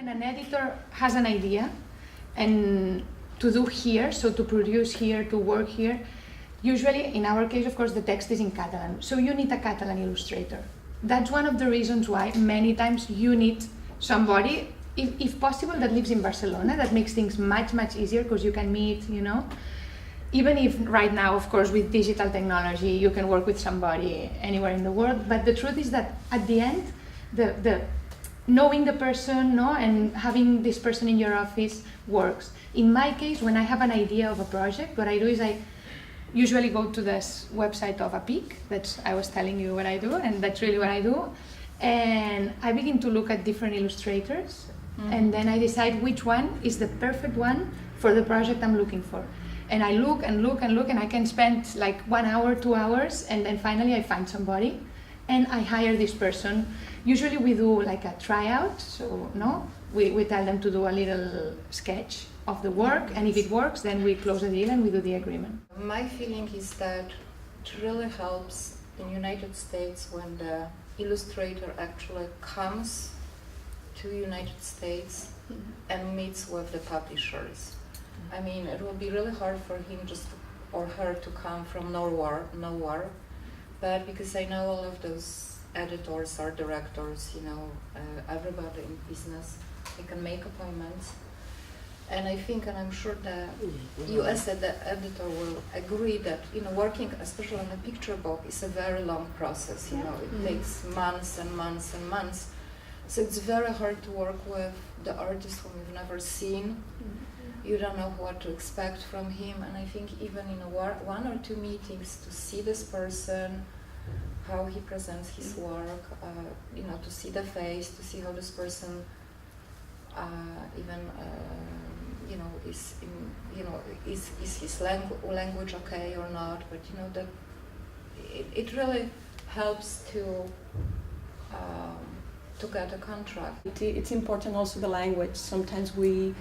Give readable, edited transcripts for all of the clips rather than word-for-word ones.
When an editor has an idea and to do here, so to produce here, to work here, usually in our case, of course, the text is in Catalan, so you need a Catalan illustrator. That's one of the reasons why many times you need somebody, if possible, that lives in Barcelona. That makes things much, much easier because you can meet, you know. Even if right now, of course, with digital technology, you can work with somebody anywhere in the world, but the truth is that at the end, the knowing the person, no, and having this person in your office works. In my case, when I have an idea of a project, what I do is I usually go to this website of APIC, that's I was telling you what I do, and that's really what I do, and I begin to look at different illustrators, and then I decide which one is the perfect one for the project I'm looking for. And I look and look and look, and I can spend like 1 hour, 2 hours, and then finally I find somebody, and I hire this person. Usually we do like a tryout, so no, we tell them to do a little sketch of the work, and if it works, then we close the deal and we do the agreement. My feeling is that it really helps in United States when the illustrator actually comes to United States and meets with the publishers. I mean, it will be really hard for him or her to come from nowhere, but because I know all of those editors or directors, you know, everybody in business, they can make appointments. And I think, and I'm sure that you as the editor will agree that, you know, working especially on a picture book is a very long process, you know, it takes months and months and months. So it's very hard to work with the artist whom you've never seen. You don't know what to expect from him, and I think even in 1 or 2 meetings to see this person, how he presents his work, you know, to see the face, to see how this person you know, is his language okay or not? But you know that it really helps to get a contract. It's important also the language. Sometimes we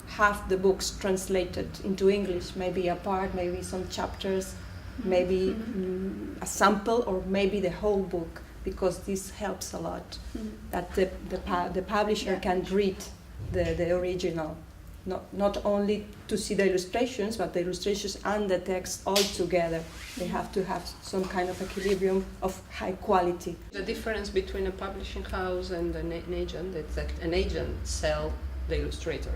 have the books translated into English, maybe a part, maybe some chapters, maybe a sample, or maybe the whole book, because this helps a lot. That the publisher can read the original. Not only to see the illustrations, but the illustrations and the text all together. They have to have some kind of equilibrium of high quality. The difference between a publishing house and an agent is that an agent sells the illustrator,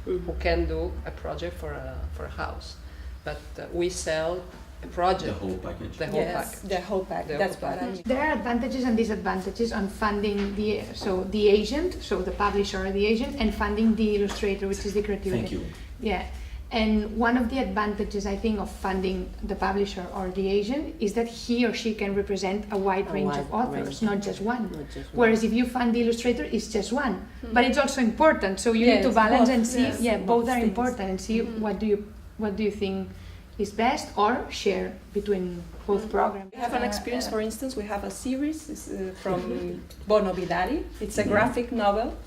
who can do a project for a house, but we sell a project. The whole package. The whole package. That's what I mean. There are advantages and disadvantages on funding the agent, so the publisher or the agent, and funding the illustrator, which is the creativity. Thank you. Yeah, and one of the advantages I think of funding the publisher or the agent is that he or she can represent a wide range of authors, not just one. Whereas if you fund the illustrator, it's just one, but it's also important. So you need to balance and see. Both are important, and see what do you think is best, or share between both programs. We have an experience, for instance, we have a series from Bono Vidari. It's a graphic novel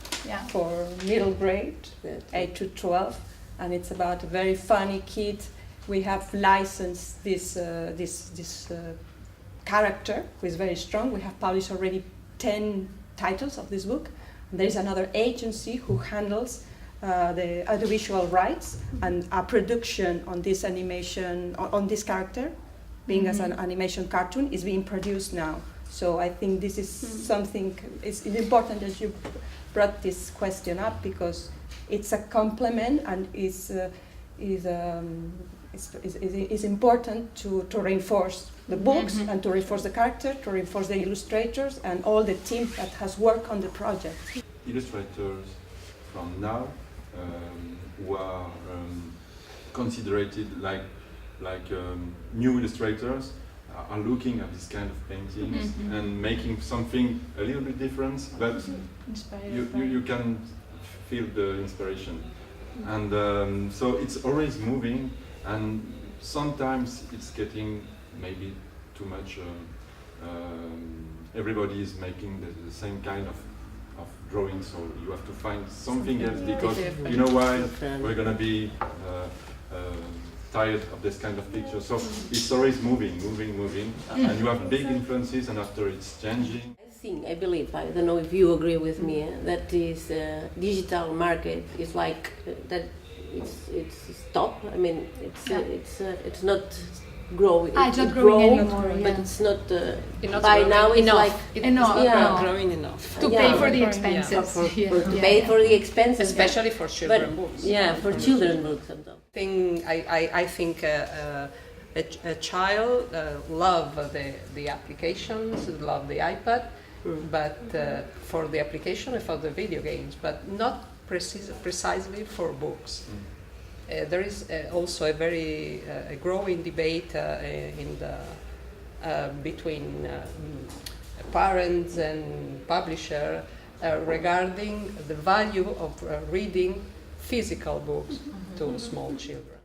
for middle grade, 8 to 12, and it's about a very funny kid. We have licensed this character who is very strong. We have published already 10 titles of this book. And there is another agency who handles the audiovisual rights, and a production on this animation, on this character, being as an animation cartoon, is being produced now. So I think this is something, it's important that you brought this question up, because it's a complement and is important to reinforce the books and to reinforce the character, to reinforce the illustrators and all the team that has worked on the project. Illustrators from now who are considered like new illustrators are looking at this kind of paintings and making something a little bit different, but you can feel the inspiration, and so it's always moving, and sometimes it's getting maybe too much. Everybody is making the same kind of drawing, so you have to find something else, because you know why we're gonna be tired of this kind of picture. So his story is moving, and you have big influences, and after it's changing. I believe, I don't know if you agree with me, that this digital market is like that. It's stopped. I mean, it's not growing. It's not growing anymore. But it's not. Not by now, it's enough. like It's not growing enough to pay for the expenses. to pay for the expenses, especially for children books. Yeah, for children books sometimes. I think a child love the applications, love the iPad, but for the application and for the video games, but not precisely for books. There is also a very growing debate between parents and publisher regarding the value of reading physical books to small children.